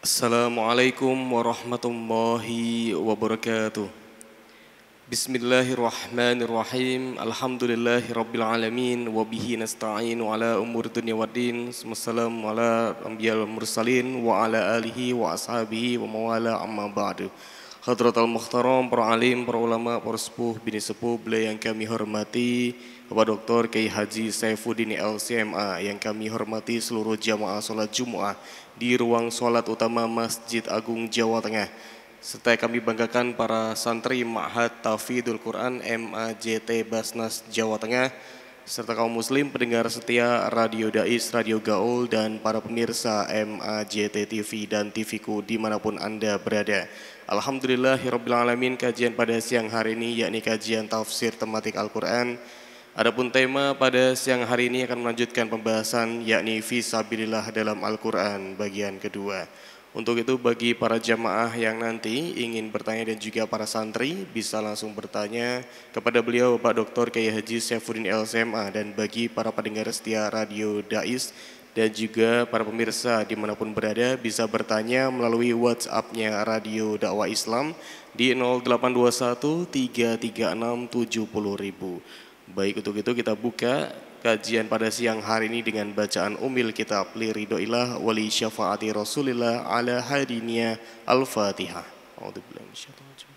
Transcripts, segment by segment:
Assalamualaikum warahmatullahi wabarakatuh. Bismillahirrahmanirrahim. Alhamdulillahirabbil alamin wa bihi nasta'inu ala umuri dunya waddin. Wassalamu ala anbiya'il mursalin wa ala alihi wa ashabihi wa mawala amma ba'du. Hadratal muhtaram, para alim, para ulama, para sepuh, bini sepuh, beliau yang kami hormati, Bapak Dr. Kiai Haji Saifuddin LCMA, yang kami hormati seluruh jamaah sholat Jumat di ruang sholat utama Masjid Agung Jawa Tengah, serta kami banggakan para santri Ma'had Tahfidzul Quran MAJT Basnas Jawa Tengah, serta kaum muslim pendengar setia Radio Dais, Radio Gaul, dan para pemirsa MAJT TV dan TVku dimanapun Anda berada. Alhamdulillahirrabbilalamin, kajian pada siang hari ini yakni kajian tafsir tematik Al-Quran. Adapun tema pada siang hari ini akan melanjutkan pembahasan yakni Fisabilillah dalam Al-Quran bagian kedua. Untuk itu bagi para jamaah yang nanti ingin bertanya dan juga para santri bisa langsung bertanya kepada beliau Bapak Dr. Kiai Haji Saifuddin LCMA, dan bagi para pendengar setia Radio Dais dan juga para pemirsa dimanapun berada bisa bertanya melalui WhatsApp-nya Radio Dakwah Islam di 0821 336 70.000. Baik, untuk itu kita buka kajian pada siang hari ini dengan bacaan umil kitab li ridhoillah wali syafaati Rasulillah ala hadinya Al-Fatihah.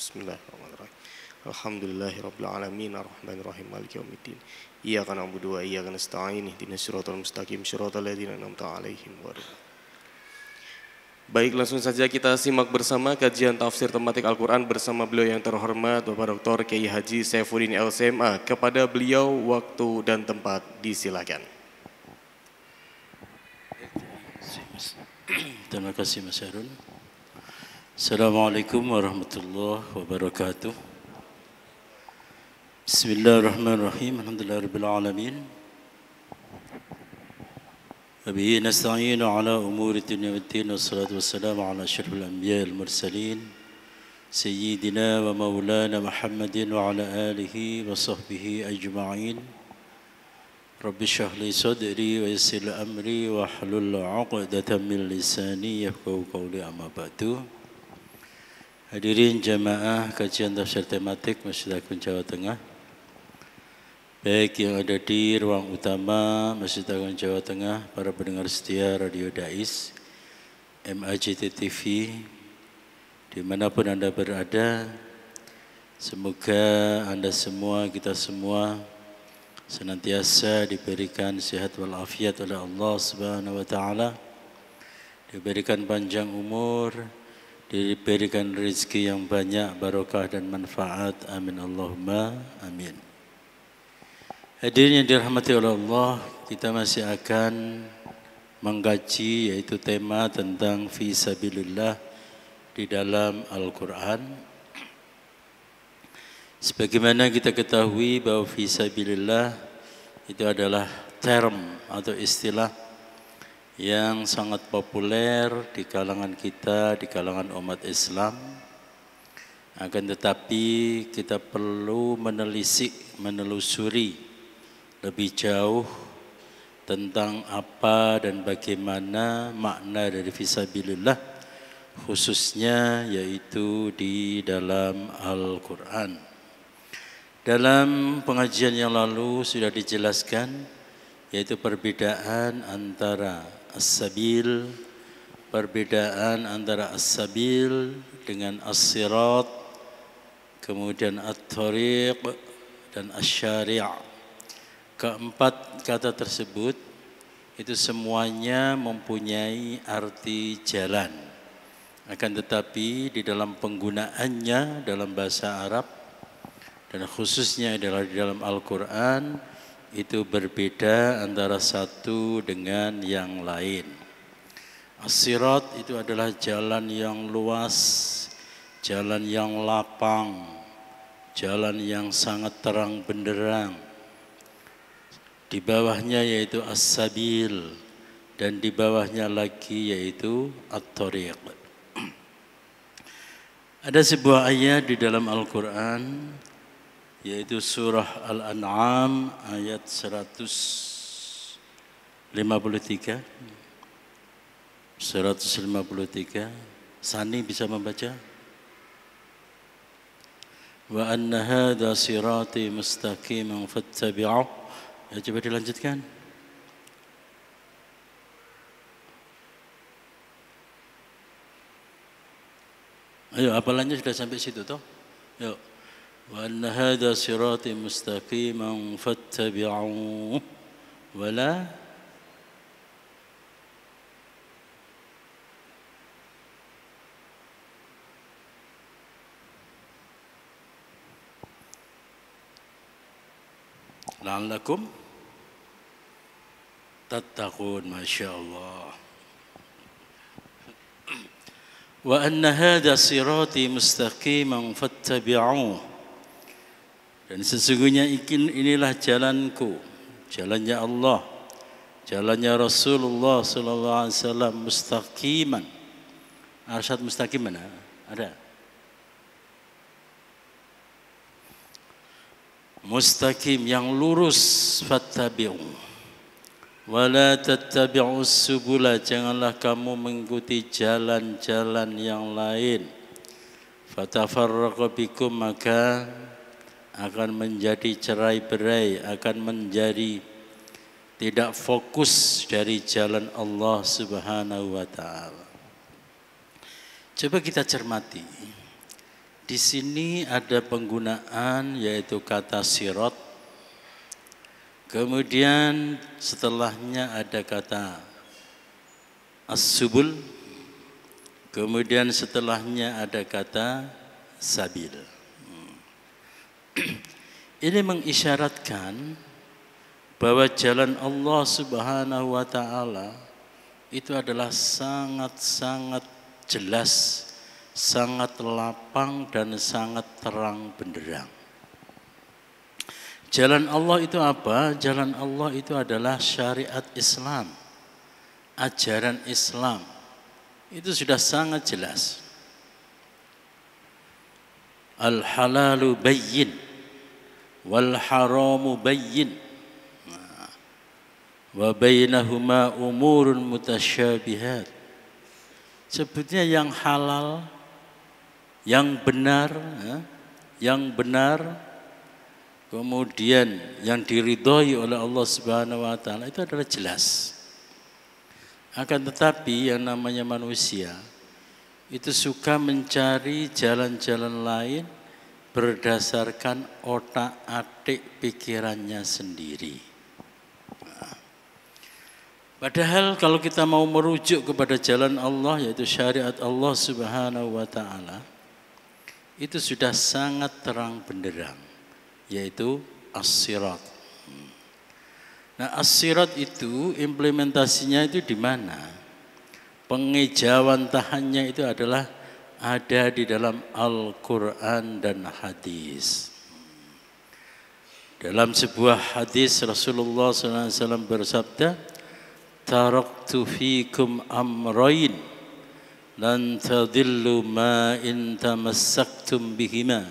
Bismillahirrahmanirrahim. Alhamdulillahirabbil alamin arrahmanirrahim maliki yaumiddin. Iyyaka na'budu wa iyyaka nasta'in ihdinas siratal mustaqim siratal ladzina an'amta 'alaihim ghairil. Baik, langsung saja kita simak bersama kajian tafsir tematik Al-Quran bersama beliau yang terhormat Bapak Dr. Kiai Haji Saifuddin LCMA. Kepada beliau waktu dan tempat disilakan. Terima kasih Mas Harun. Assalamualaikum warahmatullahi wabarakatuh. Bismillahirrahmanirrahim. Alhamdulillahirabbil alamin. وبه نستعين على أمور الدنيا والدين والصلاة والسلام على أشرف الأنبياء المرسلين سيدنا ومولانا محمد وعلى آله وصحبه أجمعين. رب اشرح لي صدري ويسر لي أمري واحلل عقدة من لساني يفقهوا قولي أما بعد. Hadirin jamaah kajian tafsir tematik Masjid Agung Jawa Tengah, baik yang ada di ruang utama Masjid Agung Jawa Tengah, para pendengar setia Radio Dais, MAJT TV, dimanapun Anda berada, semoga Anda semua, kita semua senantiasa diberikan sehat walafiat oleh Allah Subhanahu wa Ta'ala, diberikan panjang umur, diberikan rezeki yang banyak, barokah dan manfaat. Amin Allahumma amin. Hadirin yang dirahmati oleh Allah, kita masih akan mengkaji yaitu tema tentang Fisabilillah di dalam Al-Quran. Sebagaimana kita ketahui bahwa Fisabilillah itu adalah term atau istilah yang sangat populer di kalangan kita, di kalangan umat Islam. Akan tetapi kita perlu menelusuri lebih jauh tentang apa dan bagaimana makna dari Fisabilillah, khususnya yaitu di dalam Al-Quran. Dalam pengajian yang lalu sudah dijelaskan yaitu perbedaan antara as-sabil, perbedaan antara as-sabil dengan as-sirat, kemudian at-tariq dan as-syari'. Keempat kata tersebut itu semuanya mempunyai arti jalan. Akan tetapi di dalam penggunaannya dalam bahasa Arab dan khususnya adalah di dalam Al-Quran itu berbeda antara satu dengan yang lain. As-sirat itu adalah jalan yang luas, jalan yang lapang, jalan yang sangat terang benderang. Di bawahnya yaitu as-sabil, dan di bawahnya lagi yaitu at-tariq. Ada sebuah ayat di dalam Al-Quran yaitu surah Al-An'am ayat 153. 153. Sani bisa membaca? Wa anna hadha sirati mustaqiman fattabi'uh. Ya, coba dilanjutkan. Ayo, hafalannya sudah sampai situ toh? Yuk. Wa anna hadha sirati mustaqiman fattabi'uh wa la la'allakum tattaqun. masyaallah. Wa anna hadha sirati mustaqiman fattabi'uh. Dan sesungguhnya inilah jalanku, jalannya Allah, jalannya Rasulullah sallallahu alaihi wasallam, mustaqiman. Arsyad mustaqim mana? Ada? Mustaqim yang lurus, fattabi'u wala tattabi'us subula, janganlah kamu mengikuti jalan-jalan yang lain, fatafarraqa bikum, maka akan menjadi cerai-berai, akan menjadi tidak fokus dari jalan Allah Subhanahu wa taala. Coba kita cermati. Di sini ada penggunaan yaitu kata sirat. Kemudian setelahnya ada kata as-subul. Kemudian setelahnya ada kata sabil. Ini mengisyaratkan bahwa jalan Allah Subhanahu wa taala itu adalah sangat-sangat jelas, sangat lapang dan sangat terang benderang. Jalan Allah itu apa? Jalan Allah itu adalah syariat Islam, ajaran Islam. Itu sudah sangat jelas. Al-halalu bayyin wal haramu bayyin wa bainahuma umurun mutasyabihat. Sebutnya yang halal, yang benar, kemudian yang diridhoi oleh Allah Subhanahu wa taala itu adalah jelas. Akan tetapi yang namanya manusia itu suka mencari jalan-jalan lain berdasarkan otak-atik pikirannya sendiri. Padahal kalau kita mau merujuk kepada jalan Allah yaitu syariat Allah Subhanahu wa taala, itu sudah sangat terang benderang, yaitu as-sirat. Nah, as-sirat itu implementasinya itu di mana? Pengejawantahannya itu adalah ada di dalam Al-Quran dan hadis. Dalam sebuah hadis Rasulullah SAW bersabda, taraktu fikum amrayn lan tadillu ma in tamassaktum bihima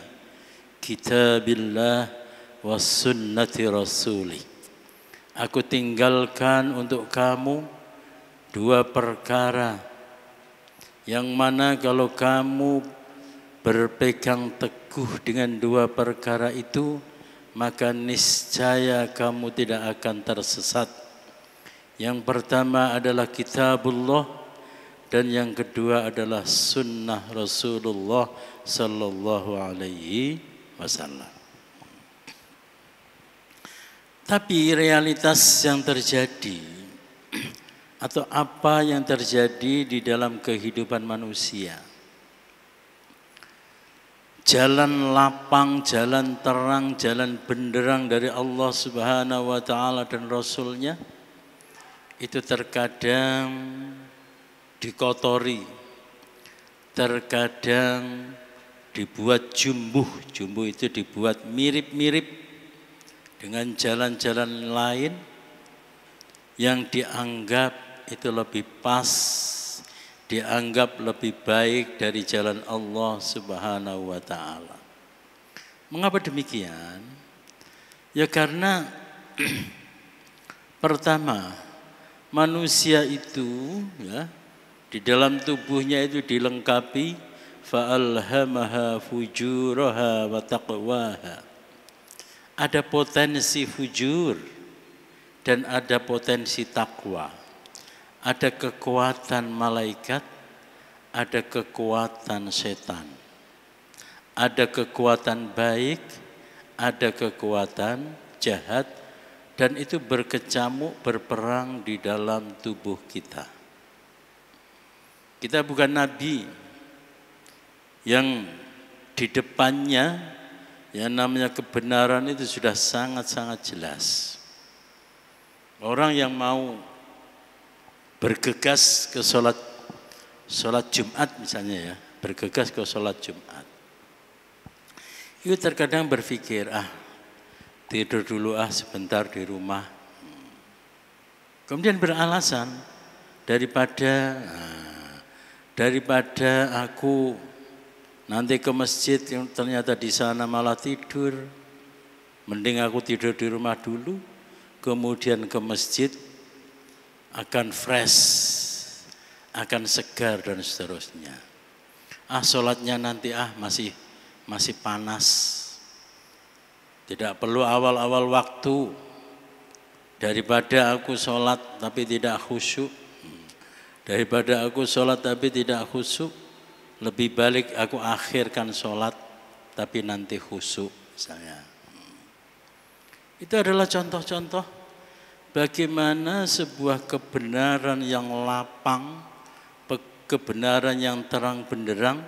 kitabillah was sunnati rasulih. Aku tinggalkan untuk kamu dua perkara yang mana kalau kamu berpegang teguh dengan dua perkara itu, maka niscaya kamu tidak akan tersesat. Yang pertama adalah kitabullah dan yang kedua adalah sunnah Rasulullah sallallahu alaihi wasallam. Tapi realitas yang terjadi atau apa yang terjadi di dalam kehidupan manusia, jalan lapang, jalan terang, jalan benderang dari Allah Subhanahu wa taala dan Rasulnya itu terkadang dikotori, terkadang dibuat jumbuh. Jumbuh itu dibuat mirip-mirip dengan jalan-jalan lain yang dianggap itu lebih pas, dianggap lebih baik dari jalan Allah Subhanahu wa taala. Mengapa demikian? Ya karena pertama, manusia itu ya Di dalam tubuhnya itu dilengkapi fa'alhamaha fujuraha wa taqwaha. Ada potensi fujur dan ada potensi takwa. Ada kekuatan malaikat, ada kekuatan setan. Ada kekuatan baik, ada kekuatan jahat, dan itu berkecamuk, berperang di dalam tubuh kita. Kita bukan nabi yang di depannya yang namanya kebenaran itu sudah sangat-sangat jelas. Orang yang mau bergegas ke sholat Jumat misalnya ya, bergegas ke sholat Jumat, itu terkadang berpikir, tidur dulu sebentar di rumah. Kemudian beralasan, daripada aku nanti ke masjid yang ternyata di sana malah tidur, mending aku tidur di rumah dulu, kemudian ke masjid akan fresh, akan segar dan seterusnya. Sholatnya nanti masih panas. Tidak perlu awal-awal waktu. Daripada aku sholat tapi tidak khusyuk, daripada aku sholat tapi tidak khusyuk, lebih baik aku akhirkan sholat tapi nanti khusyuk misalnya. Itu adalah contoh-contoh bagaimana sebuah kebenaran yang lapang, kebenaran yang terang benderang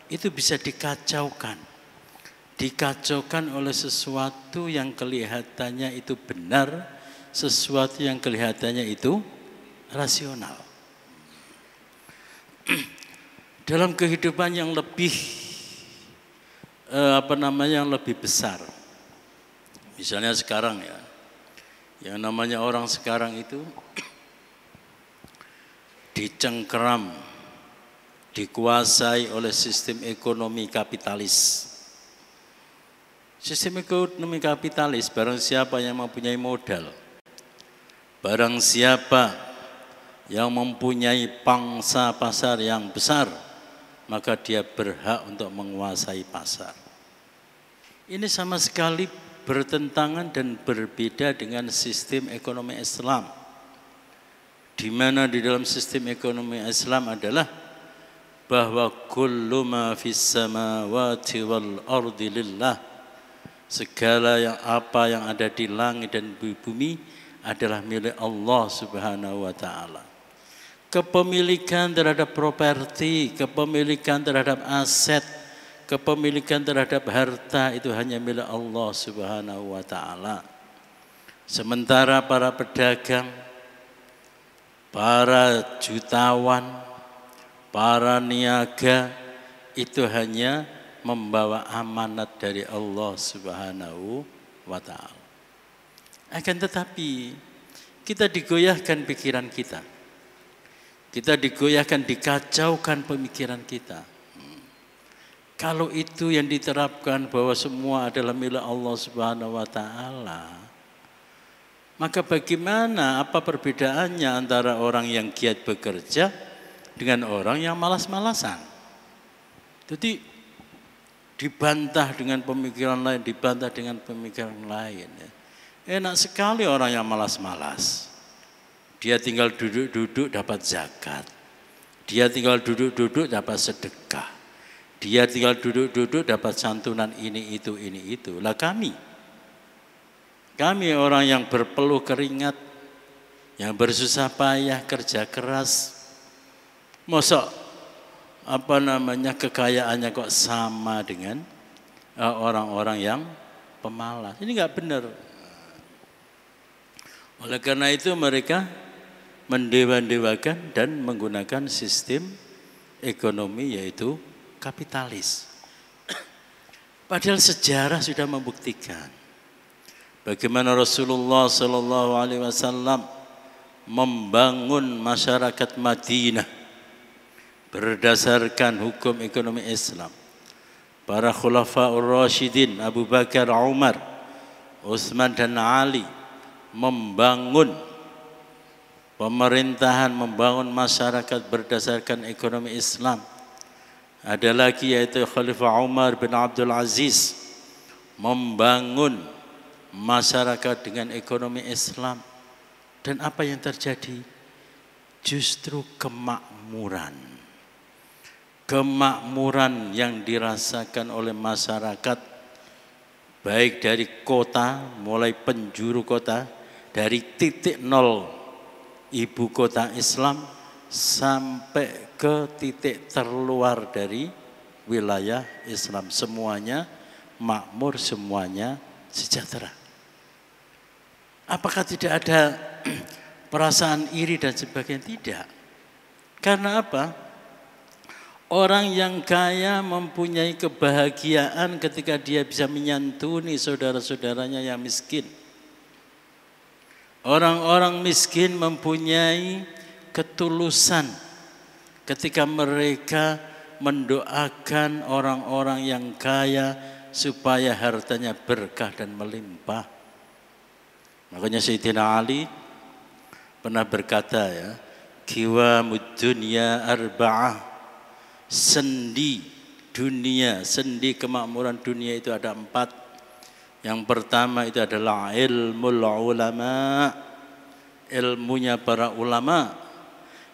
itu bisa dikacaukan oleh sesuatu yang kelihatannya itu benar, sesuatu yang kelihatannya itu rasional. Dalam kehidupan yang lebih yang lebih besar, misalnya sekarang ya, yang namanya orang sekarang itu dicengkeram, dikuasai oleh sistem ekonomi kapitalis. Sistem ekonomi kapitalis, barang siapa yang mempunyai modal, barang siapa yang mempunyai pangsa pasar yang besar, maka dia berhak untuk menguasai pasar. Ini sama sekali bertentangan dan berbeda dengan sistem ekonomi Islam, di mana di dalam sistem ekonomi Islam adalah bahwa kullu ma fis samawati wal ardi lillah. Segala apa yang ada di langit dan bumi adalah milik Allah Subhanahu wa taala. Kepemilikan terhadap properti, kepemilikan terhadap aset, kepemilikan terhadap harta itu hanya milik Allah Subhanahu wa taala. Sementara para pedagang, para jutawan, para niaga itu hanya membawa amanat dari Allah Subhanahu wa ta'ala. Akan tetapi kita digoyahkan pikiran kita. Kita digoyahkan, dikacaukan pemikiran kita. Kalau itu yang diterapkan bahwa semua adalah milik Allah Subhanahu wa ta'ala, maka bagaimana, apa perbedaannya antara orang yang giat bekerja dengan orang yang malas-malasan? Jadi dibantah dengan pemikiran lain, dibantah dengan pemikiran lain. Enak sekali orang yang malas-malas. Dia tinggal duduk-duduk dapat zakat. Dia tinggal duduk-duduk dapat sedekah. Dia tinggal duduk-duduk dapat santunan ini itu. Lah kami orang yang berpeluh keringat, yang bersusah payah, kerja keras, mosok kekayaannya kok sama dengan orang-orang yang pemalas. Ini enggak benar. Oleh karena itu mereka mendewa-dewakan dan menggunakan sistem ekonomi yaitu kapitalis. Padahal sejarah sudah membuktikan bagaimana Rasulullah SAW membangun masyarakat Madinah berdasarkan hukum ekonomi Islam. Para khulafaur rasyidin Abu Bakar, Umar, Utsman dan Ali membangun pemerintahan membangun masyarakat berdasarkan ekonomi Islam. Ada lagi yaitu Khalifah Umar bin Abdul Aziz membangun masyarakat dengan ekonomi Islam. Dan apa yang terjadi? Justru kemakmuran. Kemakmuran yang dirasakan oleh masyarakat baik dari kota, mulai penjuru kota, dari titik nol ibu kota Islam sampai ke titik terluar dari wilayah Islam. Semuanya makmur, semuanya sejahtera. Apakah tidak ada perasaan iri dan sebagainya? Tidak. Karena apa? Orang yang kaya mempunyai kebahagiaan ketika dia bisa menyantuni saudara-saudaranya yang miskin. Orang-orang miskin mempunyai ketulusan ketika mereka mendoakan orang-orang yang kaya supaya hartanya berkah dan melimpah. Makanya Sayyidina Ali pernah berkata ya, Qiwamud dunya arba'ah. Sendi dunia, sendi kemakmuran dunia itu ada 4. Yang pertama itu adalah ilmul ulama, ilmunya para ulama.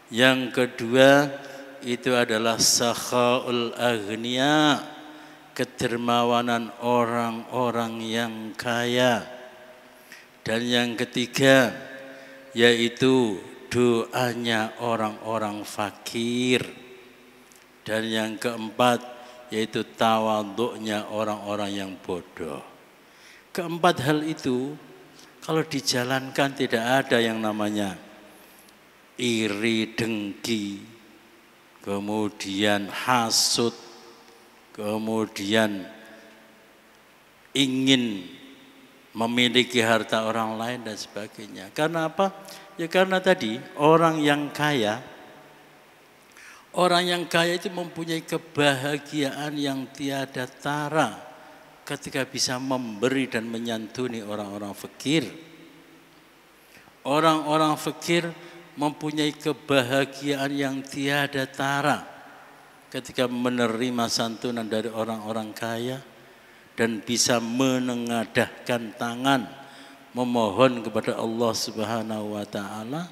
Yang kedua itu adalah sakhaul aghnia, kedermawanan orang-orang yang kaya. Dan yang ketiga yaitu doanya orang-orang fakir. Dan yang keempat yaitu tawadhu'nya orang-orang yang bodoh. Keempat hal itu kalau dijalankan tidak ada yang namanya iri, dengki, kemudian hasud, kemudian ingin memiliki harta orang lain dan sebagainya. Karena apa? Ya karena tadi orang yang kaya itu mempunyai kebahagiaan yang tiada tara ketika bisa memberi dan menyantuni orang-orang fakir. Orang-orang fakir mempunyai kebahagiaan yang tiada tara ketika menerima santunan dari orang-orang kaya dan bisa menengadahkan tangan memohon kepada Allah Subhanahu wa taala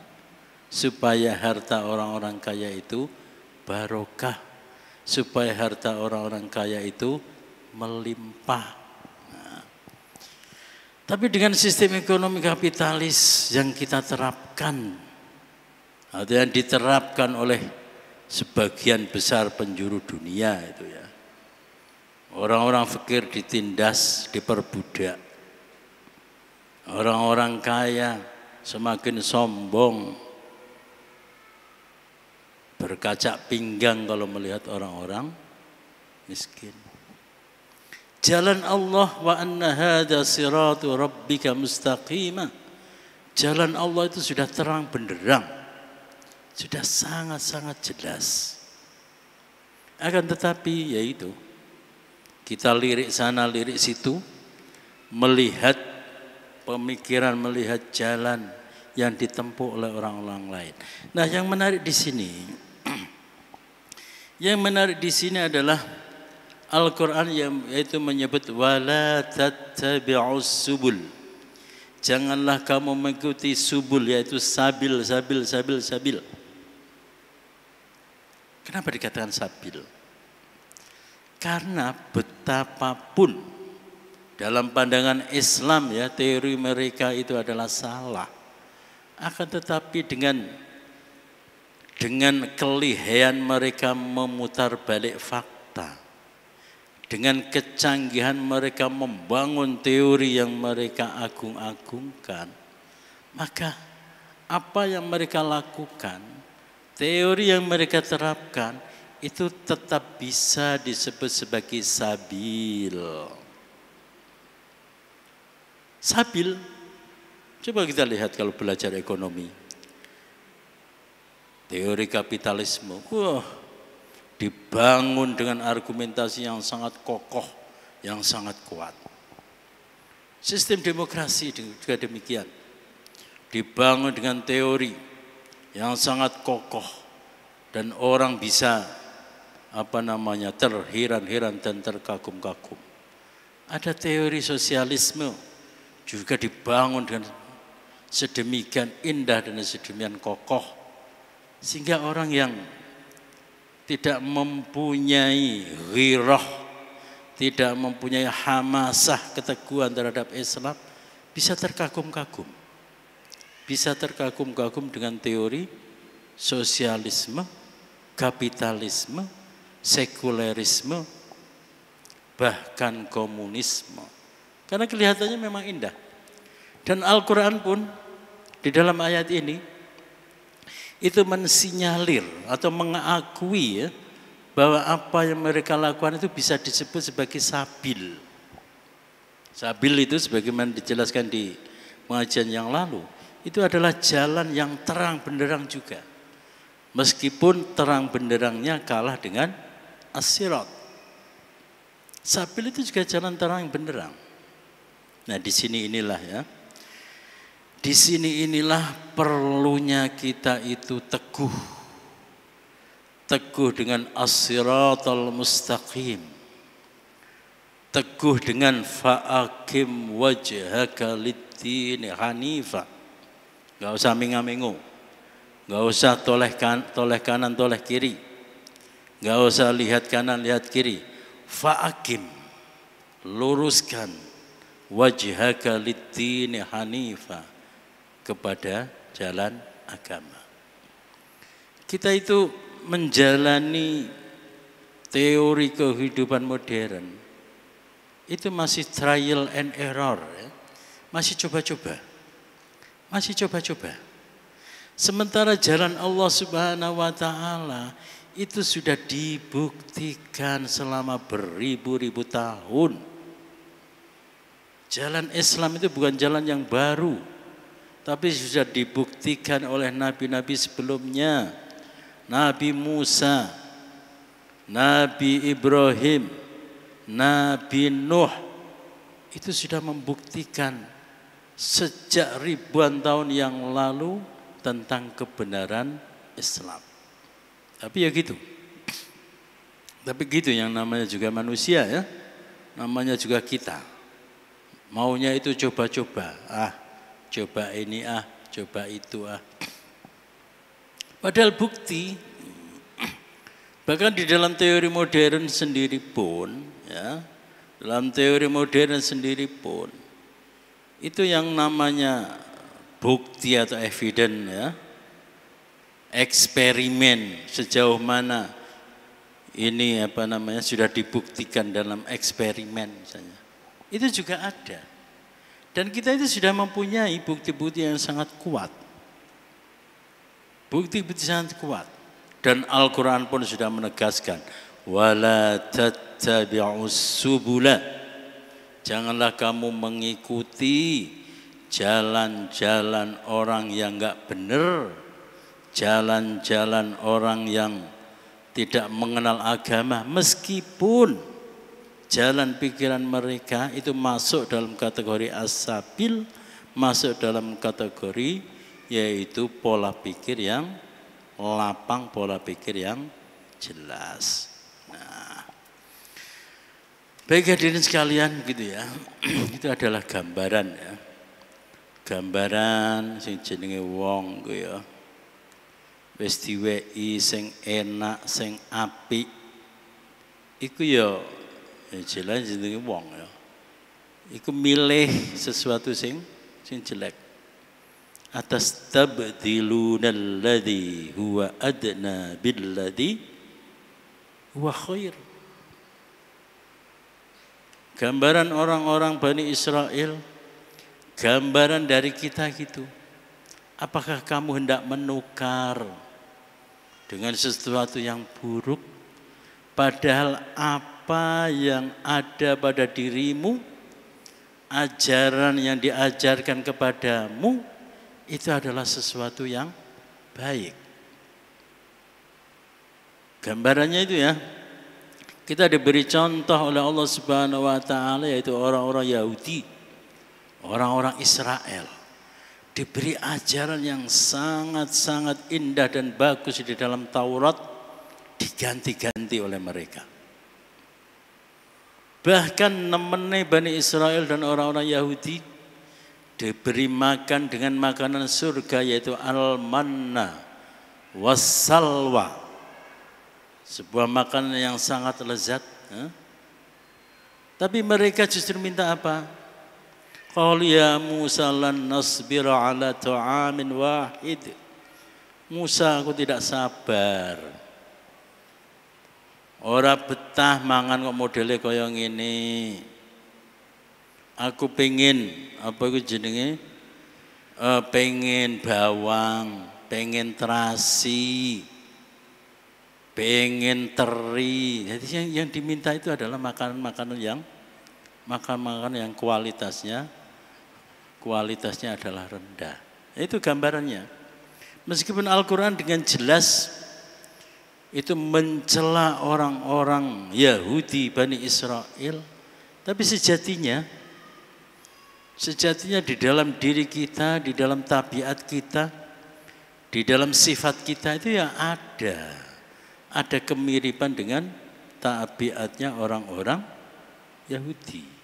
supaya harta orang-orang kaya itu barokah, supaya harta orang-orang kaya itu melimpah. Nah, tapi dengan sistem ekonomi kapitalis yang kita terapkan atau yang diterapkan oleh sebagian besar penjuru dunia itu ya, orang-orang fakir ditindas, diperbudak. Orang-orang kaya semakin sombong, berkacak pinggang kalau melihat orang-orang miskin. Jalan Allah, wa anna hadza siratu rabbika mustaqima. Jalan Allah itu sudah terang benderang, sudah sangat-sangat jelas. Akan tetapi yaitu kita lirik sana lirik situ, melihat pemikiran, melihat jalan yang ditempuh oleh orang-orang lain. Nah, yang menarik di sini adalah Al-Quran yang yaitu menyebut wala tattabi'us subul. Janganlah kamu mengikuti subul, yaitu sabil. Kenapa dikatakan sabil? Karena betapapun dalam pandangan Islam ya, teori mereka itu adalah salah. Akan tetapi dengan kelihayan mereka memutar balik fakta, dengan kecanggihan mereka membangun teori yang mereka agung-agungkan, maka apa yang mereka lakukan, teori yang mereka terapkan itu tetap bisa disebut sebagai sabil. Sabil, coba kita lihat kalau belajar ekonomi. Teori kapitalisme, dibangun dengan argumentasi yang sangat kokoh, yang sangat kuat. Sistem demokrasi juga demikian, dibangun dengan teori yang sangat kokoh dan orang bisa terheran-heran dan terkagum-kagum. Ada teori sosialisme juga dibangun dengan sedemikian indah dan sedemikian kokoh sehingga orang yang tidak mempunyai ghirah, tidak mempunyai hamasah keteguhan terhadap Islam bisa terkagum-kagum. Bisa terkagum-kagum dengan teori sosialisme, kapitalisme, sekulerisme, bahkan komunisme. Karena kelihatannya memang indah. Dan Al-Quran pun di dalam ayat ini itu mensinyalir atau mengakui ya, bahwa apa yang mereka lakukan itu bisa disebut sebagai sabil. Sabil itu sebagaimana dijelaskan di pengajian yang lalu, itu adalah jalan yang terang benderang juga. Meskipun terang benderangnya kalah dengan as-sirat. Sabil itu juga jalan terang benderang. Nah, di sini inilah ya. Di sini inilah perlunya kita itu teguh. Teguh dengan as-siratal mustaqim. Teguh dengan fa'akim wajhaka lid-dini hanifa. Gak usah menga-mengu, gak usah toleh kanan, toleh kiri, gak usah lihat kanan, lihat kiri. Fa'akim, luruskan wajhaka lid-dini hanifa, kepada jalan agama. Kita itu menjalani teori kehidupan modern, itu masih trial and error, ya. Masih coba-coba. Masih coba-coba. Sementara jalan Allah Subhanahu wa taala itu sudah dibuktikan selama beribu-ribu tahun. Jalan Islam itu bukan jalan yang baru, tapi sudah dibuktikan oleh nabi-nabi sebelumnya. Nabi Musa, Nabi Ibrahim, Nabi Nuh itu sudah membuktikan sejak ribuan tahun yang lalu tentang kebenaran Islam. Tapi ya gitu. Tapi gitu yang namanya juga manusia ya. Namanya juga kita. Maunya itu coba-coba. Coba ini coba itu Padahal bukti bahkan di dalam teori modern sendiri pun ya. Dalam teori modern sendiri pun itu yang namanya bukti atau evidence ya, eksperimen sejauh mana ini sudah dibuktikan dalam eksperimen misalnya, itu juga ada. Dan kita itu sudah mempunyai bukti-bukti yang sangat kuat, bukti-bukti sangat kuat. Dan Al-Quran pun sudah menegaskan, wala tattabi'us subula. Janganlah kamu mengikuti jalan-jalan orang yang enggak benar, jalan-jalan orang yang tidak mengenal agama, meskipun jalan pikiran mereka itu masuk dalam kategori as-sabil, masuk dalam kategori yaitu pola pikir yang lapang, pola pikir yang jelas. Baik hadirin sekalian gitu ya. Itu adalah gambaran ya. Gambaran sing jenenge wong ku ya. Wis diweki sing enak, sing apik. Iku ya jelas jenenge wong ya. Iku milih sesuatu sing jelek. Atas tabdilunal ladzi huwa adna billadzi huwa khair. Gambaran orang-orang Bani Israel, gambaran dari kita gitu. Apakah kamu hendak menukar dengan sesuatu yang buruk, padahal apa yang ada pada dirimu, ajaran yang diajarkan kepadamu, itu adalah sesuatu yang baik. Gambarannya itu ya. Kita diberi contoh oleh Allah Subhanahu wa taala yaitu orang-orang Yahudi, orang-orang Israel. diberi ajaran yang sangat-sangat indah dan bagus di dalam Taurat, diganti-ganti oleh mereka. Bahkan nemene Bani Israel dan orang-orang Yahudi diberi makan dengan makanan surga, yaitu al-manna wassalwa, sebuah makanan yang sangat lezat. Tapi mereka justru minta apa? Qalu ya Musa lan nasbira ala ta'amin wahid. Musa, aku tidak sabar. Ora betah mangan kok modele kaya ngene. Aku pengen apa iku jenenge? Pengen bawang, pengen terasi, pengen teri. Jadi yang diminta itu adalah makanan-makanan yang kualitasnya adalah rendah. Itu gambarannya. Meskipun Al-Quran dengan jelas itu mencela orang-orang Yahudi Bani Israel, tapi sejatinya di dalam diri kita, di dalam tabiat kita, di dalam sifat kita itu ya ada kemiripan dengan tabiatnya orang-orang Yahudi.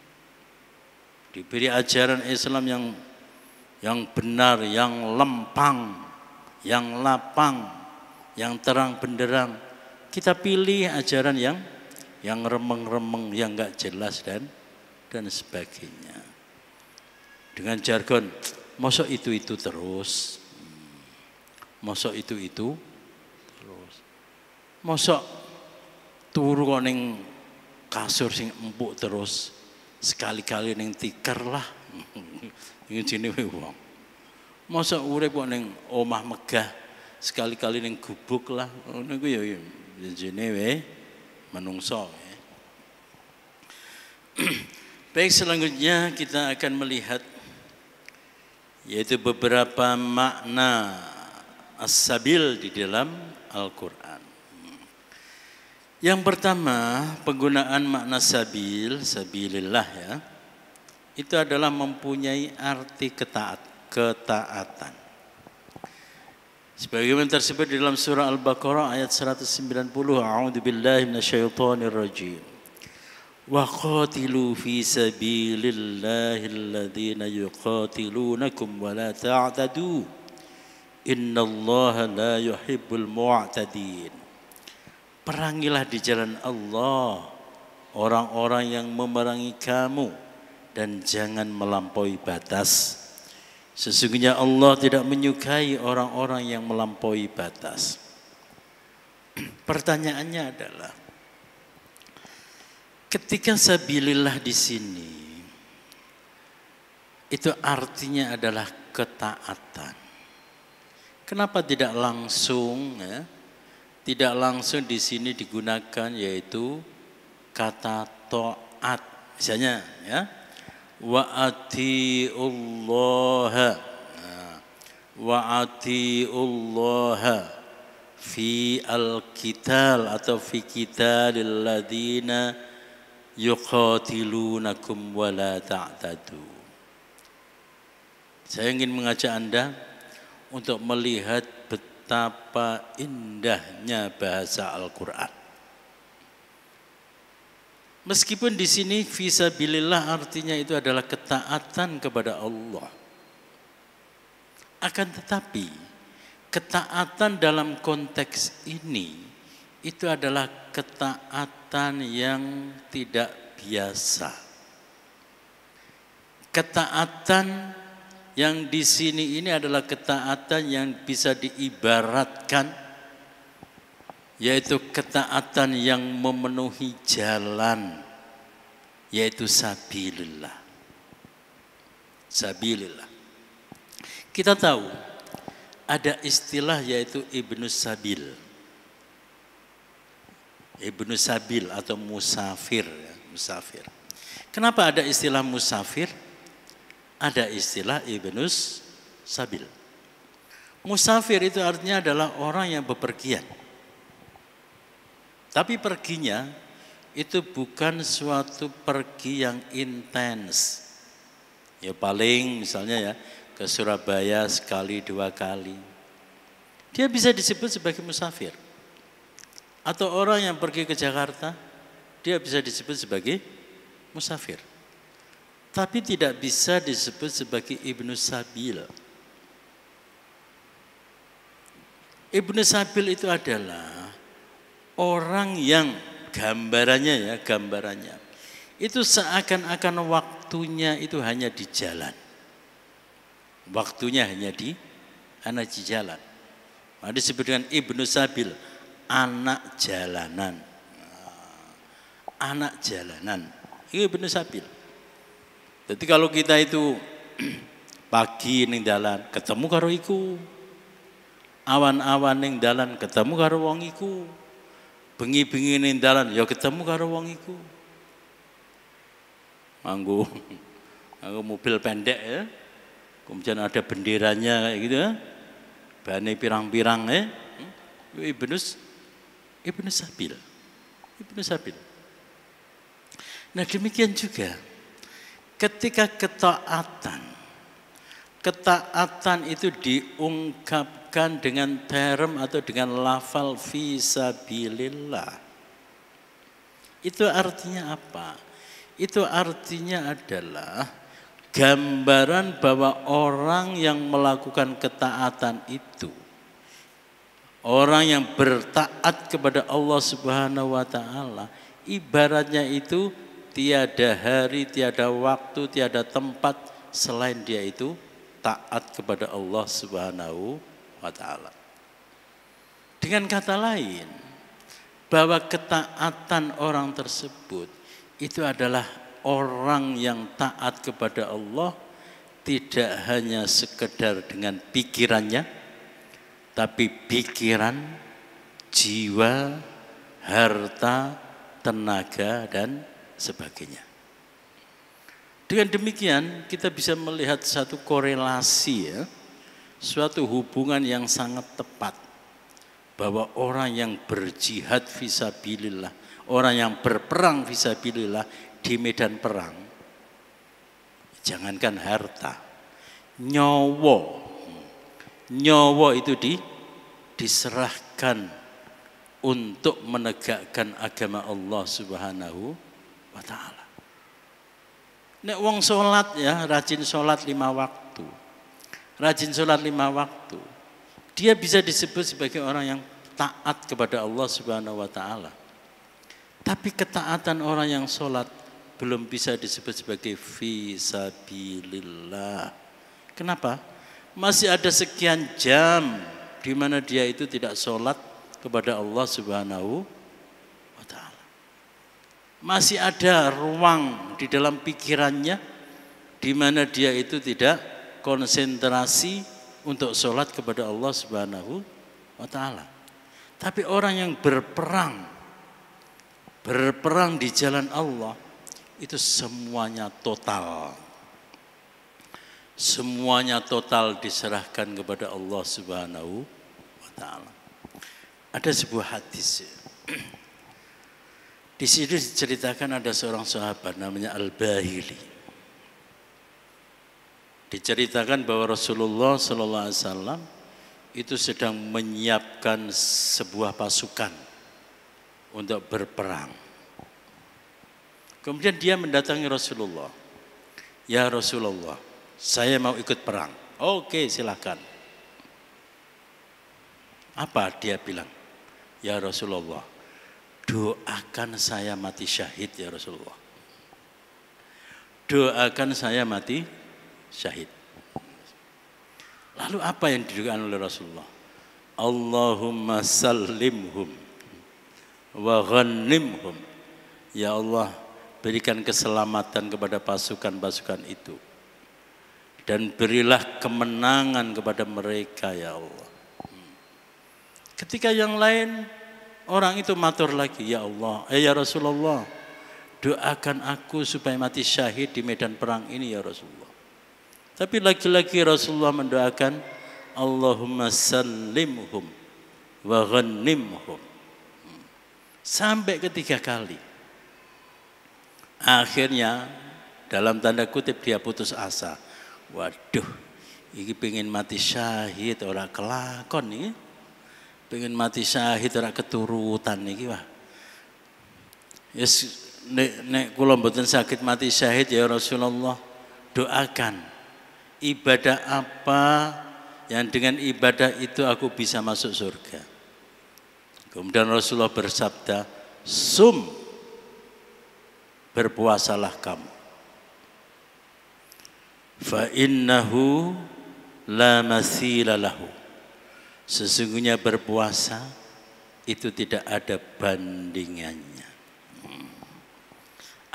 Diberi ajaran Islam yang benar, yang lempang, yang lapang, yang terang benderang. Kita pilih ajaran yang remeng-remeng, yang enggak jelas dan sebagainya. Dengan jargon, mosok itu terus. Mosok itu terus. Mosok turu kok ning kasur sing empuk terus. Sekali-kali ning tikar lah. Iki jenenge wong. Mosok urip kok ning omah megah, sekali-kali ning gubuk lah. Niku ya jenenge menungso. Baik, selanjutnya kita akan melihat yaitu beberapa makna as-sabil di dalam Al-Quran. Yang pertama, penggunaan makna sabil, sabilillah ya, itu adalah mempunyai arti ketaatan. Sebagaimana tersebut di dalam surah Al-Baqarah ayat 190, A'udzubillahi minasyaitonir rajim. Wa qatilu fi sabilillahi alladhina yuqatilunakum wa la ta'tadu. Innallaha la yuhibbul mu'tadin. Perangilah di jalan Allah orang-orang yang memerangi kamu dan jangan melampaui batas. Sesungguhnya Allah tidak menyukai orang-orang yang melampaui batas. Pertanyaannya adalah, ketika sabilillah di sini itu artinya adalah ketaatan. Kenapa tidak langsung ya? Tidak langsung di sini digunakan yaitu kata taat. Misalnya ya, wa atiullaha. Wa atiullaha fi al-qital atau fi qitalil ladina yuqatilunakum wa la ta'tadu. Saya ingin mengajak Anda untuk melihat betapa indahnya bahasa Al-Quran. Meskipun di sini fisabilillah artinya itu adalah ketaatan kepada Allah. Akan tetapi ketaatan dalam konteks ini itu adalah ketaatan yang tidak biasa. Ketaatan yang di sini ini adalah ketaatan yang bisa diibaratkan yaitu ketaatan yang memenuhi jalan, yaitu sabilillah. Sabilillah. Kita tahu ada istilah yaitu Ibnu Sabil. Ibnu Sabil atau musafir, musafir. Kenapa ada istilah musafir? Ada istilah Ibnu Sabil. Musafir itu artinya adalah orang yang bepergian. Tapi perginya itu bukan suatu pergi yang intens. Ya paling misalnya ya, ke Surabaya sekali 2 kali, dia bisa disebut sebagai musafir. Atau orang yang pergi ke Jakarta, dia bisa disebut sebagai musafir. Tapi tidak bisa disebut sebagai Ibnu Sabil. Ibnu Sabil itu adalah orang yang gambarannya itu seakan-akan waktunya itu hanya di jalan. Waktunya hanya di jalan. Maka disebut dengan Ibnu Sabil, anak jalanan. Anak jalanan. Ini Ibnu Sabil. Jadi kalau kita itu pagi ning dalan ketemu karo iku, awan-awan ning dalan ketemu karo wong iku, bengi-bengi ning dalan ya ketemu karo wong iku. Nganggo mobil pendek ya, kemudian ada benderanya kayak gitu ya, bane pirang-pirang ya, Ibnu Sabil. Nah demikian juga ketika ketaatan itu diungkapkan dengan term atau dengan lafal fisabilillah. Itu artinya apa? Itu artinya adalah gambaran bahwa orang yang melakukan ketaatan itu, orang yang bertaat kepada Allah Subhanahu wa taala, ibaratnya itu tiada hari, tiada waktu, tiada tempat selain dia itu taat kepada Allah Subhanahu wa taala. Dengan kata lain, bahwa ketaatan orang tersebut itu adalah orang yang taat kepada Allah tidak hanya sekedar dengan pikirannya, tapi pikiran, jiwa, harta, tenaga dan sebagainya. Dengan demikian kita bisa melihat satu korelasi ya, suatu hubungan yang sangat tepat bahwa orang yang berjihad fisabilillah, orang yang berperang fisabilillah di medan perang, jangankan harta, nyawa itu diserahkan untuk menegakkan agama Allah Subhanahu wa ta'ala. Nek wong sholat ya, rajin sholat 5 waktu. Dia bisa disebut sebagai orang yang taat kepada Allah Subhanahu wa ta'ala. Tapi ketaatan orang yang sholat belum bisa disebut sebagai fisabilillah. Kenapa? Masih ada sekian jam di mana dia itu tidak sholat kepada Allah Subhanahu wa ta'ala. Masih ada ruang di dalam pikirannya di mana dia itu tidak konsentrasi untuk sholat kepada Allah Subhanahu wa ta'ala. Tapi orang yang berperang di jalan Allah itu semuanya total. Semuanya total diserahkan kepada Allah Subhanahu wa ta'ala. Ada sebuah hadis. Di situ diceritakan ada seorang sahabat namanya Al-Bahili. Diceritakan bahwa Rasulullah sallallahu alaihi wasallam itu sedang menyiapkan sebuah pasukan untuk berperang. Kemudian dia mendatangi Rasulullah. Ya Rasulullah, saya mau ikut perang. Oke, silakan. Apa dia bilang? Ya Rasulullah, doakan saya mati syahid ya Rasulullah. Doakan saya mati syahid. Lalu apa yang didoakan oleh Rasulullah? Allahumma sallimhum wa ghanimhum. Ya Allah, berikan keselamatan kepada pasukan-pasukan itu. Dan berilah kemenangan kepada mereka ya Allah. Ketika yang lain, orang itu matur lagi, ya Allah, ya Rasulullah, doakan aku supaya mati syahid di medan perang ini ya Rasulullah. Tapi lagi-lagi Rasulullah mendoakan, Allahumma sallimhum wa ghanimhum. Sampai ketiga kali. Akhirnya dalam tanda kutip dia putus asa. Waduh, Iki pengen mati syahid ora kelakon iki. Pengen mati syahid ora keturutan iki wah. Yes, nek kula mboten sakit mati syahid ya Rasulullah, doakan ibadah apa yang dengan ibadah itu aku bisa masuk surga. Kemudian Rasulullah bersabda, sum, berpuasalah kamu. Fa innahu la matsila lahu. Sesungguhnya berpuasa itu tidak ada bandingannya.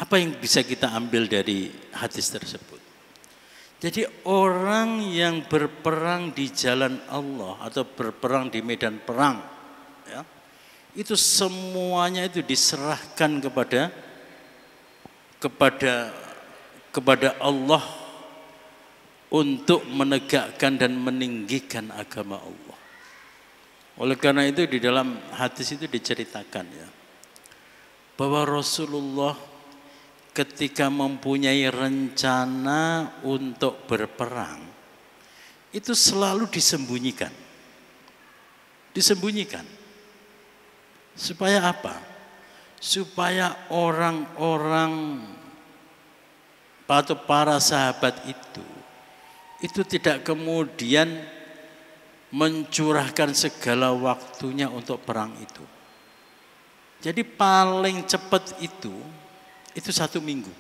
Apa yang bisa kita ambil dari hadis tersebut? Jadi orang yang berperang di jalan Allah atau berperang di medan perang, ya, itu semuanya itu diserahkan kepada Allah untuk menegakkan dan meninggikan agama Allah. Oleh karena itu di dalam hadis itu diceritakan ya, bahwa Rasulullah ketika mempunyai rencana untuk berperang itu selalu disembunyikan. Disembunyikan. Supaya apa? Supaya orang-orang atau para sahabat itu tidak kemudian mencurahkan segala waktunya untuk perang itu. Jadi paling cepat itu 1 minggu.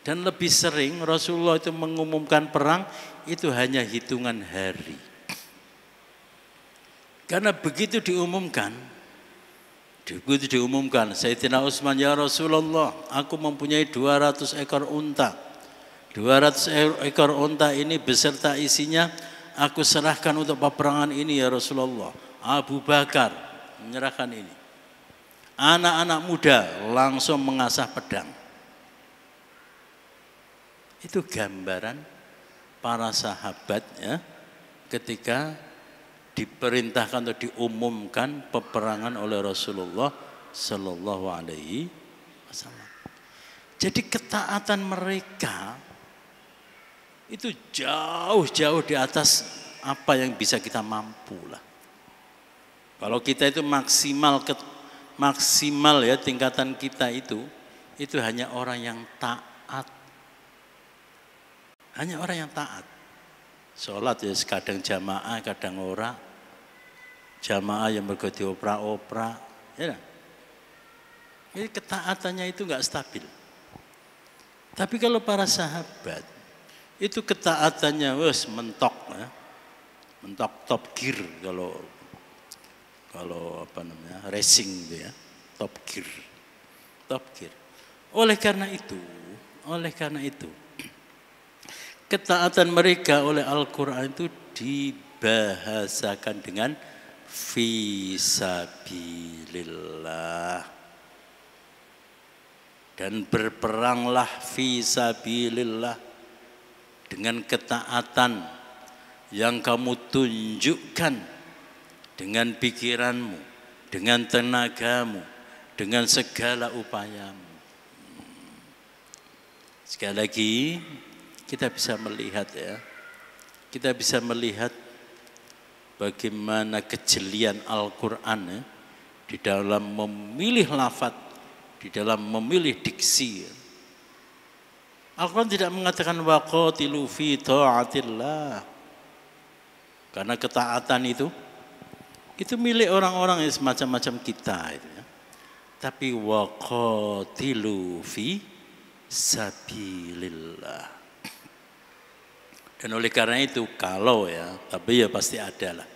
Dan lebih sering Rasulullah itu mengumumkan perang itu hanya hitungan hari. Karena begitu diumumkan, Sayyidina Utsman, ya Rasulullah, aku mempunyai 200 ekor unta. 200 ekor unta ini beserta isinya aku serahkan untuk peperangan ini ya Rasulullah. Abu Bakar menyerahkan ini. Anak-anak muda langsung mengasah pedang. Itu gambaran para sahabat ya, ketika diperintahkan atau diumumkan peperangan oleh Rasulullah Sallallahu Alaihi Wasallam. Jadi ketaatan mereka itu jauh di atas apa yang bisa kita mampu lah. Kalau kita itu maksimal ya tingkatan kita itu hanya orang yang taat. Hanya orang yang taat. Sholat ya kadang jamaah, kadang ora. Jamaah yang mergo diopra-opra. Ya. Jadi ketaatannya itu enggak stabil. Tapi kalau para sahabat itu ketaatannya wes mentok ya. Mentok top gear kalau apa namanya racing gitu ya, top gear. Oleh karena itu ketaatan mereka oleh Al-Quran itu dibahasakan dengan fisabilillah, dan berperanglah fisabilillah dengan ketaatan yang kamu tunjukkan dengan pikiranmu, dengan tenagamu, dengan segala upayamu. Sekali lagi kita bisa melihat ya, kita bisa melihat bagaimana kejelian Al-Quran ya, di dalam memilih lafaz, di dalam memilih diksi. Al-Quran tidak mengatakan waqatilu fi ta'atillah, karena ketaatan itu milik orang-orang yang semacam-macam kita itu ya. Tapi waqatilu fi sabilillah. Dan oleh karena itu kalau ya, tapi ya pasti ada lah.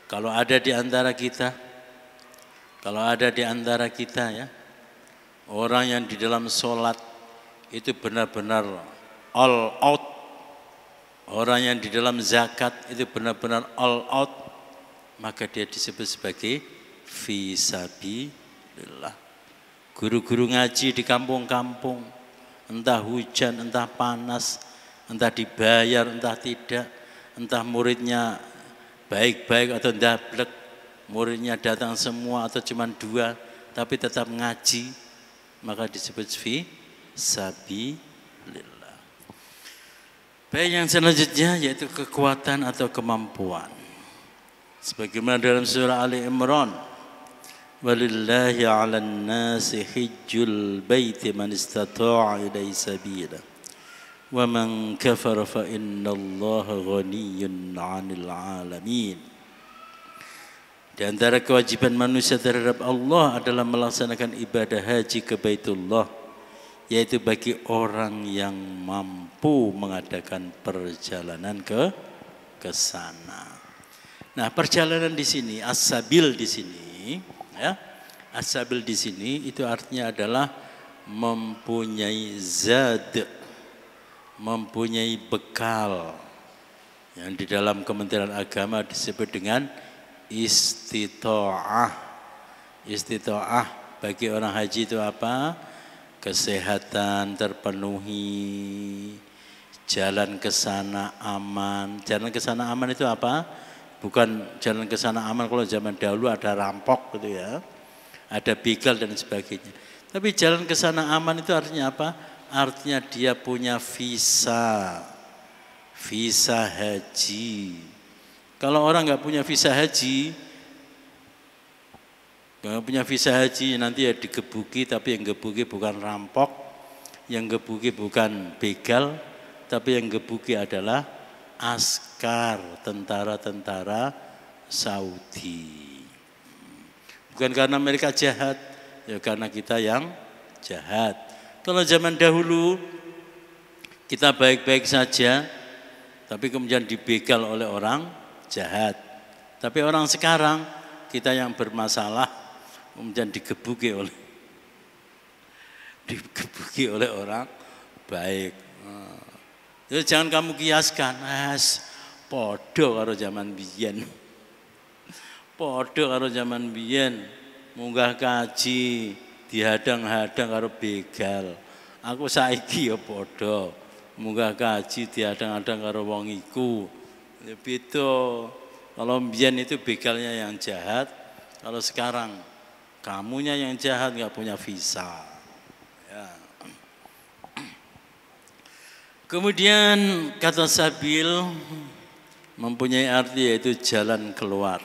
Kalau ada di antara kita ya, orang yang di dalam sholat itu benar-benar all out, orang yang di dalam zakat itu benar-benar all out, maka dia disebut sebagai fisabilillah. Guru-guru ngaji di kampung-kampung, entah hujan, entah panas, entah dibayar, entah tidak, entah muridnya baik-baik atau ndablek, muridnya datang semua atau cuma 2, tapi tetap ngaji, maka disebut fisabilillah. Baik, yang selanjutnya yaitu kekuatan atau kemampuan. Sebagaimana dalam surah Ali Imran, walillahi 'alan nasi hijjul baiti man istata'a ilaihi sabila wa man kafara fa innallaha ghaniyyun 'anil 'alamin. Di antara kewajiban manusia terhadap Allah adalah melaksanakan ibadah haji ke Baitullah, yaitu bagi orang yang mampu mengadakan perjalanan ke sana. Nah, perjalanan di sini, as-sabil di sini, ya, as-sabil di sini itu artinya adalah mempunyai zad, mempunyai bekal yang di dalam Kementerian Agama disebut dengan istita'ah. Istita'ah bagi orang haji itu apa? Kesehatan terpenuhi, jalan ke sana aman. Jalan ke sana aman itu apa? Bukan jalan ke sana aman kalau zaman dahulu ada rampok gitu ya, ada begal dan sebagainya. Tapi jalan ke sana aman itu artinya apa? Artinya dia punya visa haji. Kalau orang nggak punya visa haji, nanti ya digebuki, tapi yang gebuki bukan rampok, yang gebuki bukan begal, tapi yang gebuki adalah askar, tentara-tentara Saudi. Bukan karena mereka jahat, ya karena kita yang jahat. Kalau zaman dahulu kita baik-baik saja, tapi kemudian dibegal oleh orang jahat. Tapi orang sekarang kita yang bermasalah kemudian digebuki oleh orang baik. Jadi jangan kamu kiaskan, podo karo zaman biyen. Podo karo zaman biyen, munggah kaji dihadang-hadang karo begal. Aku saiki ya podo, munggah kaji dihadang-hadang karo wong iku. Ya beda. Kalau biyen itu begalnya yang jahat, kalau sekarang kamunya yang jahat nggak punya visa. Ya. Kemudian kata sabil mempunyai arti yaitu jalan keluar.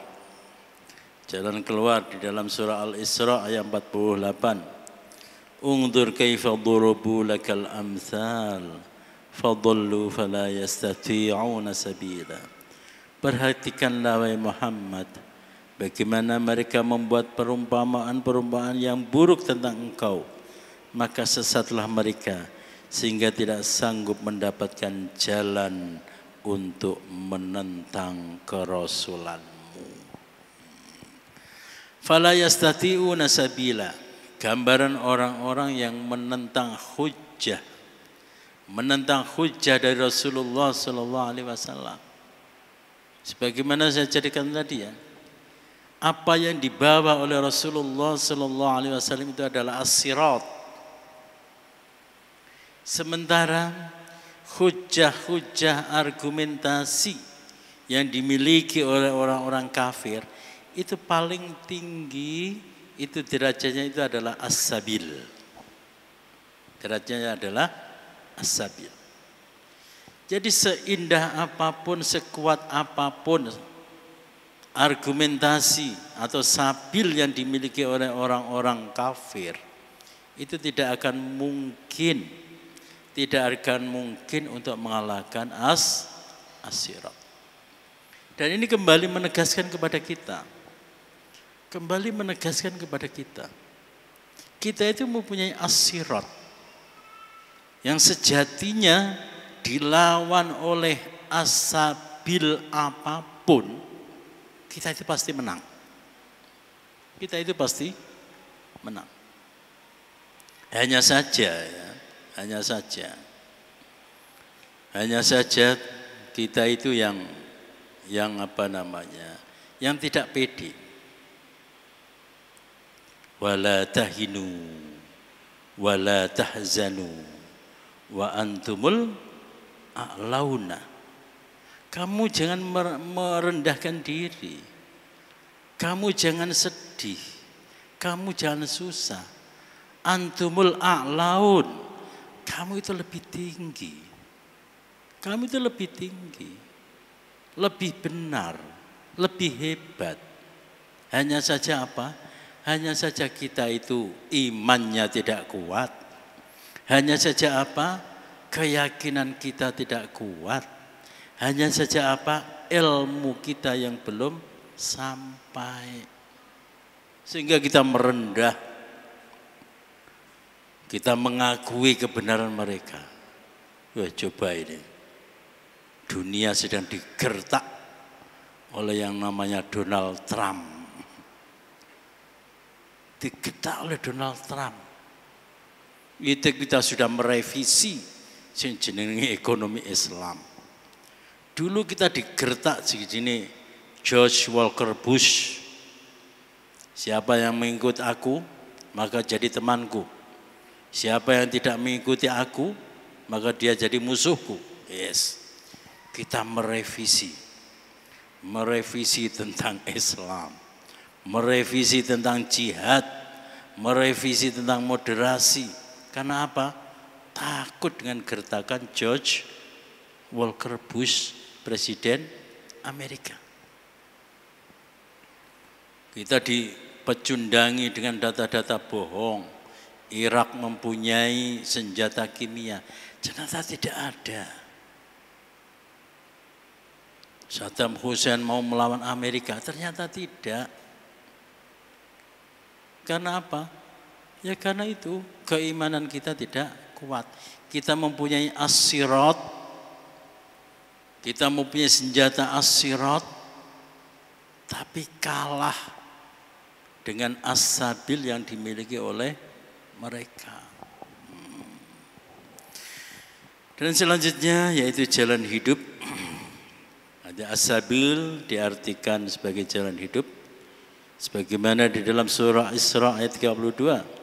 Jalan keluar di dalam surah Al-Isra ayat 48. Ungdur kaifa durabu lakal amsal fadallu fala yastati'una sabila. Perhatikanlah wahai Muhammad, bagaimana mereka membuat perumpamaan-perumpamaan yang buruk tentang engkau, maka sesatlah mereka sehingga tidak sanggup mendapatkan jalan untuk menentang kerasulanmu. Fala yastati'una sabila, gambaran orang-orang yang menentang hujjah dari Rasulullah sallallahu alaihi wasallam. Sebagaimana saya ceritakan tadi ya, apa yang dibawa oleh Rasulullah sallallahu alaihi wasallam itu adalah as-sirat. Sementara hujjah argumentasi yang dimiliki oleh orang-orang kafir itu paling tinggi, itu derajatnya itu adalah as-sabil. Derajatnya adalah as-sabil. Jadi seindah apapun, sekuat apapun argumentasi atau sabil yang dimiliki oleh orang-orang kafir, itu tidak akan mungkin untuk mengalahkan as-sirat. Dan ini kembali menegaskan kepada kita, kita itu mempunyai as-sirat yang sejatinya dilawan oleh as-sabil apapun, kita itu pasti menang. Hanya saja kita itu yang yang tidak pede. Wala tahinu wala tahzanu wa antumul a'launa. Kamu jangan merendahkan diri. Kamu jangan sedih. Kamu jangan susah. Antumul a'laun. Kamu itu lebih tinggi. Kamu itu lebih tinggi, lebih benar, lebih hebat. Hanya saja apa? Hanya saja kita itu imannya tidak kuat. Hanya saja apa? Keyakinan kita tidak kuat. Hanya saja apa? Ilmu kita yang belum sampai. Sehingga kita merendah. Kita mengakui kebenaran mereka. Wah, coba ini. Dunia sedang digertak oleh yang namanya Donald Trump. Digertak oleh Donald Trump. Itu kita sudah merevisi sing jenenge ekonomi Islam. Dulu kita digertak segini George Walker Bush. Siapa yang mengikut aku, maka jadi temanku. Siapa yang tidak mengikuti aku, maka dia jadi musuhku. Yes. Kita merevisi tentang Islam, merevisi tentang jihad, merevisi tentang moderasi. Karena apa? Takut dengan gertakan George Walker Bush, Presiden Amerika. Kita dipecundangi dengan data-data bohong. Irak mempunyai senjata kimia. Ternyata tidak ada. Saddam Hussein mau melawan Amerika, ternyata tidak. Karena apa? Ya karena itu keimanan kita tidak kuat. Kita mempunyai as-sirat, kita mempunyai senjata as-sirat, tapi kalah dengan as-sabil yang dimiliki oleh mereka. Dan selanjutnya yaitu jalan hidup. Ada as-sabil diartikan sebagai jalan hidup. Sebagaimana di dalam surah Isra ayat 32.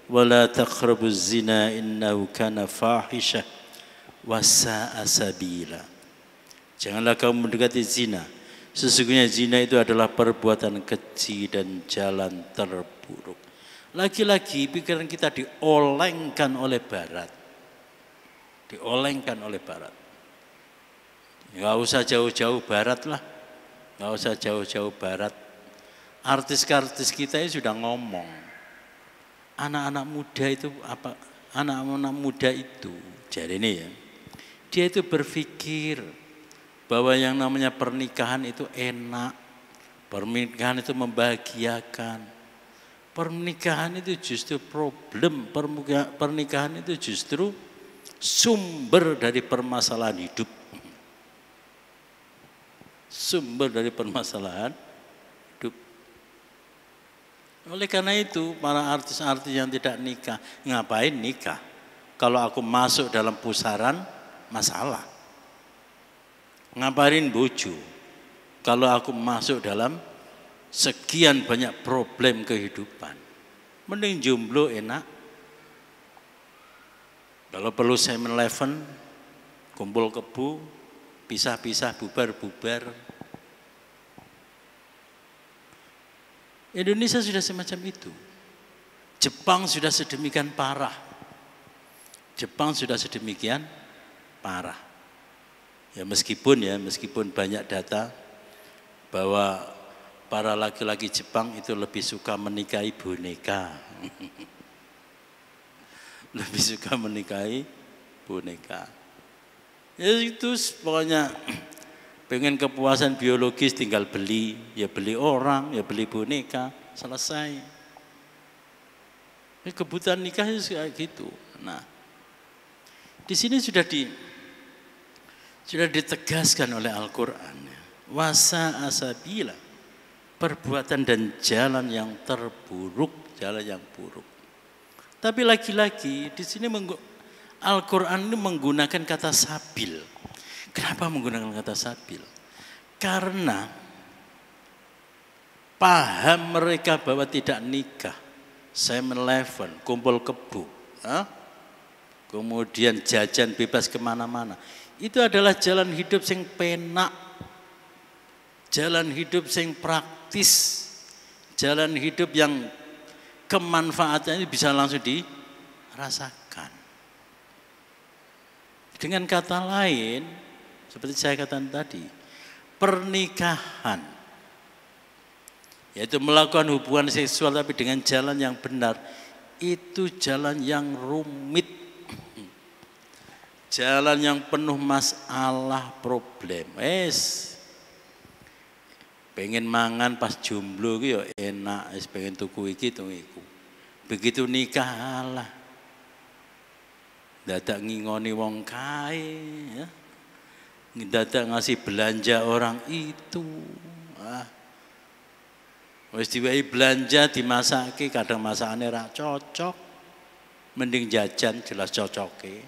Wala taqrabuz zina innahu kana fahisyah wa sa'a sabila. Janganlah kamu mendekati zina. Sesungguhnya zina itu adalah perbuatan keji dan jalan terburuk. Lagi-lagi pikiran kita diolengkan oleh barat. Diolengkan oleh barat. Enggak usah jauh-jauh barat lah. Enggak usah jauh-jauh barat. Artis-artis kita ini sudah ngomong. Anak-anak muda itu apa? Anak-anak muda itu, jadi ini ya, dia itu berpikir bahwa yang namanya pernikahan itu enak, pernikahan itu membahagiakan, pernikahan itu justru problem, pernikahan itu justru sumber dari permasalahan hidup, sumber dari permasalahan. Oleh karena itu para artis-artis yang tidak nikah, ngapain nikah? Kalau aku masuk dalam pusaran masalah. Ngapain bojo? Kalau aku masuk dalam sekian banyak problem kehidupan. Mending jomblo enak. Kalau perlu 7-Eleven, kumpul kebo, pisah-pisah, bubar-bubar. Indonesia sudah semacam itu. Jepang sudah sedemikian parah. Jepang sudah sedemikian parah. Ya meskipun banyak data bahwa para laki-laki Jepang itu lebih suka menikahi boneka. Lebih suka menikahi boneka. Ya itu pokoknya pengen kepuasan biologis tinggal beli, ya beli orang, ya beli boneka, selesai. Kebutuhan nikah itu kayak gitu. Nah, di sini sudah ditegaskan oleh Al-Quran. Wasa asabila, perbuatan dan jalan yang terburuk, jalan yang buruk. Tapi lagi-lagi di sini Al-Quran ini menggunakan kata sabil. Kenapa menggunakan kata sabil? Karena paham mereka bahwa tidak nikah, 7-Eleven, kumpul kebo, kemudian jajan bebas kemana-mana. Itu adalah jalan hidup yang penak, jalan hidup yang praktis, jalan hidup yang kemanfaatannya bisa langsung dirasakan. Dengan kata lain, Seperti saya katakan tadi, pernikahan, yaitu melakukan hubungan seksual tapi dengan jalan yang benar, itu jalan yang rumit, jalan yang penuh masalah, problem. Pengen mangan pas jomblo itu ya enak, pengen tuku iki tuku iku. Begitu nikah alah, dadak ngingoni wong kae, ya. Dadak ngasih belanja orang itu. Wis diwehi belanja dimasake, kadang masakane ra cocok. Mending jajan jelas cocoke.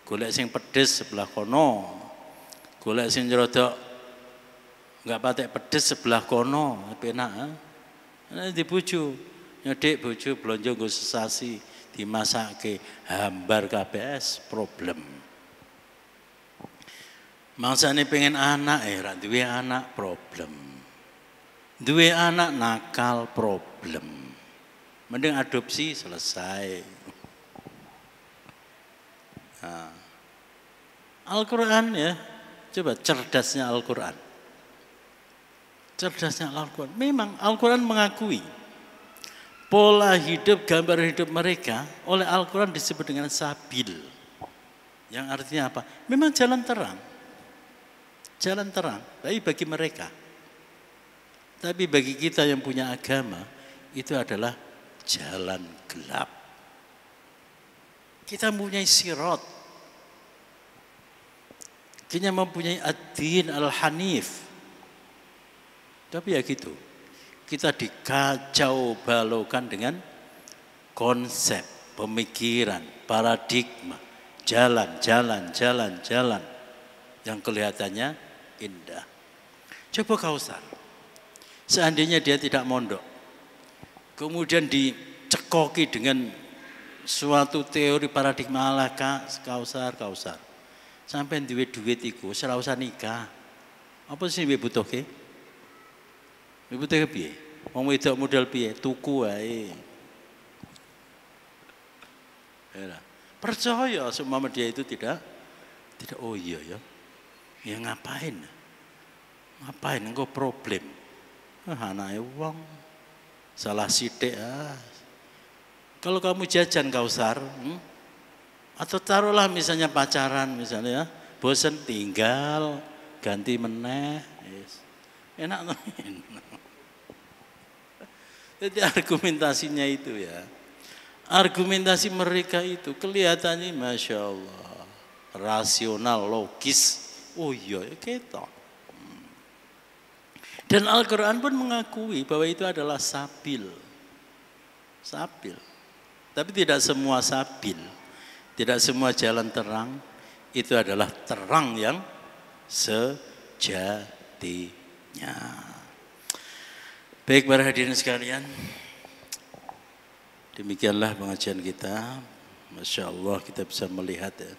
Golek sing pedes sebelah kono. Golek sing rodok enggak patek pedes sebelah kono, penak. Di bojo, nyedhik bojo blonjo nggo sesasi dimasake, hambar KBS problem. Mangsane pengen anak ra duwe anak problem. Duwe anak nakal problem. Mending adopsi selesai. Nah, Al-Quran ya, coba cerdasnya Al-Quran. Cerdasnya Al-Quran. Memang Al-Quran mengakui pola hidup, gambar hidup mereka oleh Al-Quran disebut dengan sabil. Yang artinya apa? Memang jalan terang. Jalan terang, tapi bagi mereka. Tapi bagi kita yang punya agama, itu adalah jalan gelap. Kita mempunyai sirat. Kita mempunyai ad-din al-hanif. Tapi ya gitu, kita dikacau balaukan dengan konsep, pemikiran, paradigma, jalan yang kelihatannya indah. Coba Kausar, seandainya dia tidak mondok, kemudian dicekoki dengan suatu teori paradigma ala Kausar, sampai duit iku ora usah nikah. Apa sih butuhke? Butuhke piye? Wong wedok modal piye? Tuku wae. Ya. Percaya semua dia itu tidak oh iya ya. Ya ngapain? Ngapain engko problem? Anake wong salah sithik Kalau kamu jajan Kausar, atau taruhlah misalnya pacaran misalnya, bosen tinggal, ganti meneh, enak tuh. Jadi argumentasinya itu ya, argumentasi mereka itu kelihatannya Masya Allah, rasional, logis. Oh iya, ketok. Dan Al-Quran pun mengakui bahwa itu adalah sabil. Tapi tidak semua sabil, tidak semua jalan terang itu adalah terang yang sejatinya. Baik para hadirin sekalian, demikianlah pengajian kita. Masya Allah kita bisa melihat ya,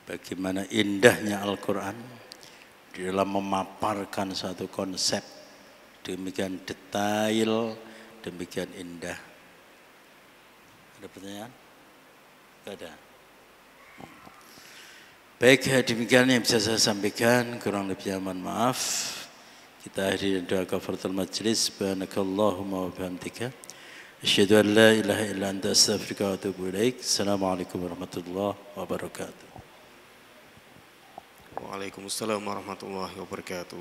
bagaimana indahnya Al-Quran di dalam memaparkan satu konsep demikian detail, demikian indah. Ada pertanyaan? Tidak ada. Baik, demikian yang bisa saya sampaikan, kurang lebihnya mohon maaf. Kita akhiri doa kafaratul majlis. Subhanakallahumma wa bihamdika asyhadu an la ilaha illa anta astaghfiruka wa atubu ilaik. Assalamualaikum warahmatullahi wabarakatuh. Waalaikumsalam warahmatullahi wabarakatuh.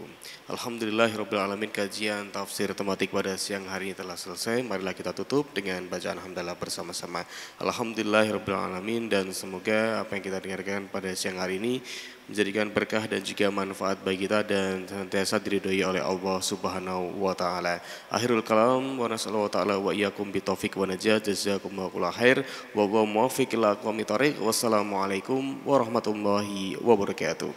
Alhamdulillahirrabbilalamin, kajian tafsir tematik pada siang hari ini telah selesai. Marilah kita tutup dengan bacaan hamdalah bersama-sama. Alhamdulillahirrabbilalamin, dan semoga apa yang kita dengarkan pada siang hari ini menjadikan berkah dan juga manfaat bagi kita dan senantiasa diridhoi oleh Allah Subhanahu wa taala. Akhirul kalam wa nasallahu taala wa iyyakum bitaufiq wa najat. Jazakumullahu khair wa huwa muwaffiq ila aqwamit thoriq. Wassalamualaikum warahmatullahi wabarakatuh.